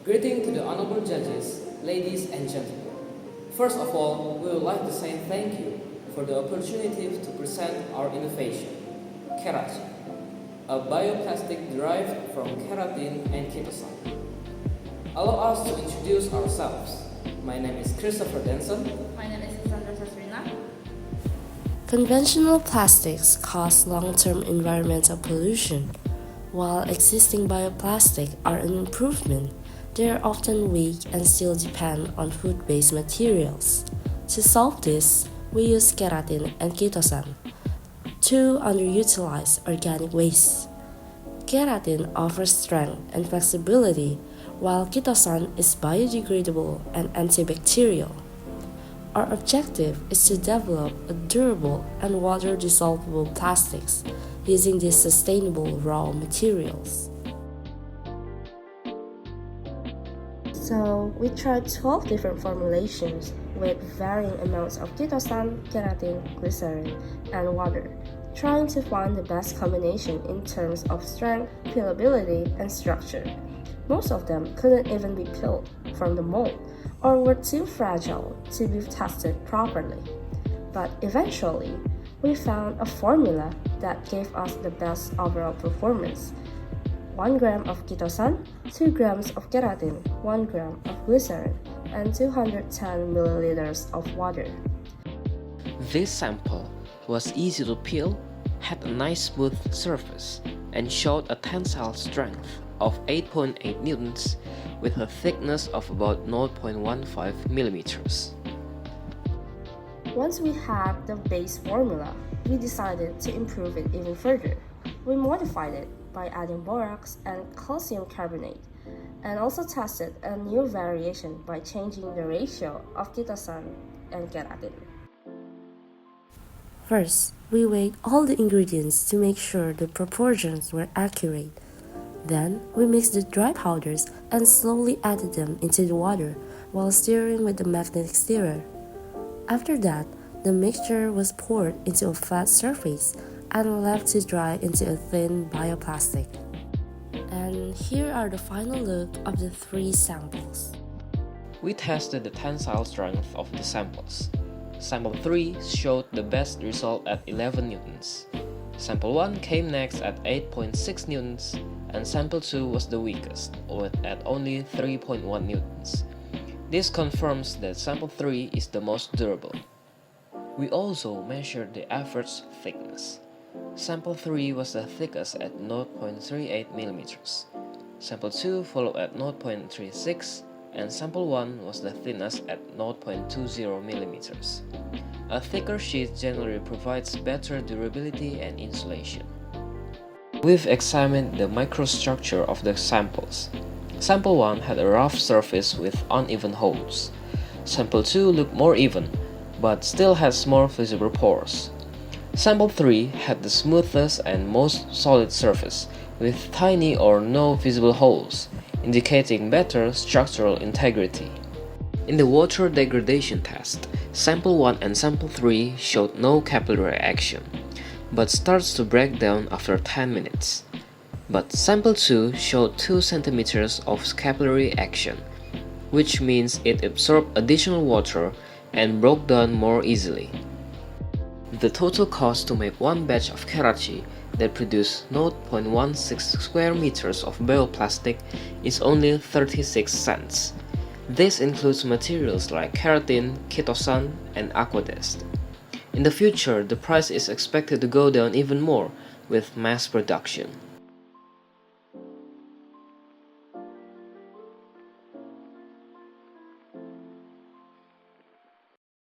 Greeting to the honorable judges, ladies and gentlemen. First of all, we would like to say thank you for the opportunity to present our innovation, KeraChi, a bioplastic derived from keratin and Chitosan. Allow us to introduce ourselves. My name is Christopher Danson. My name is Lysandra Satrina. Conventional plastics cause long-term environmental pollution, while existing bioplastics are an improvement. They are often weak and still depend on food-based materials. To solve this, we use Keratin and Chitosan, two underutilized organic wastes. Keratin offers strength and flexibility, while Chitosan is biodegradable and antibacterial. Our objective is to develop a durable and water-dissolvable plastics using these sustainable raw materials. So, we tried 12 different formulations with varying amounts of Chitosan, keratin, glycerin, and water, trying to find the best combination in terms of strength, peelability, and structure. Most of them couldn't even be peeled from the mold or were too fragile to be tested properly. But eventually, we found a formula that gave us the best overall performance. 1 gram of Chitosan, 2 grams of keratin, 1 gram of glycerin, and 210 milliliters of water. This sample was easy to peel, had a nice smooth surface, and showed a tensile strength of 8.8 newtons with a thickness of about 0.15 millimeters. Once we had the base formula, we decided to improve it even further. We modified it by adding borax and calcium carbonate, and also tested a new variation by changing the ratio of Chitosan and keratin. First, we weighed all the ingredients to make sure the proportions were accurate. Then, we mixed the dry powders and slowly added them into the water while stirring with the magnetic stirrer. After that, the mixture was poured into a flat surface and left to dry into a thin bioplastic. And here are the final look of the 3 samples. We tested the tensile strength of the samples. Sample 3 showed the best result at 11 newtons. Sample 1 came next at 8.6 newtons, and sample 2 was the weakest, at only 3.1 newtons. This confirms that sample 3 is the most durable. We also measured the average thickness. Sample 3 was the thickest at 0.38 millimeters. Sample 2 followed at 0.36, and sample 1 was the thinnest at 0.20 millimeters. A thicker sheet generally provides better durability and insulation. We've examined the microstructure of the samples. Sample 1 had a rough surface with uneven holes. Sample 2 looked more even, but still has more visible pores. Sample 3 had the smoothest and most solid surface, with tiny or no visible holes, indicating better structural integrity. In the water degradation test, Sample 1 and Sample 3 showed no capillary action, but starts to break down after 10 minutes. But Sample 2 showed 2 centimeters of capillary action, which means it absorbed additional water and broke down more easily. The total cost to make one batch of KeraChi that produced 0.16 square meters of bioplastic is only 36 cents. This includes materials like keratin, Chitosan, and aquadest. In the future, the price is expected to go down even more with mass production.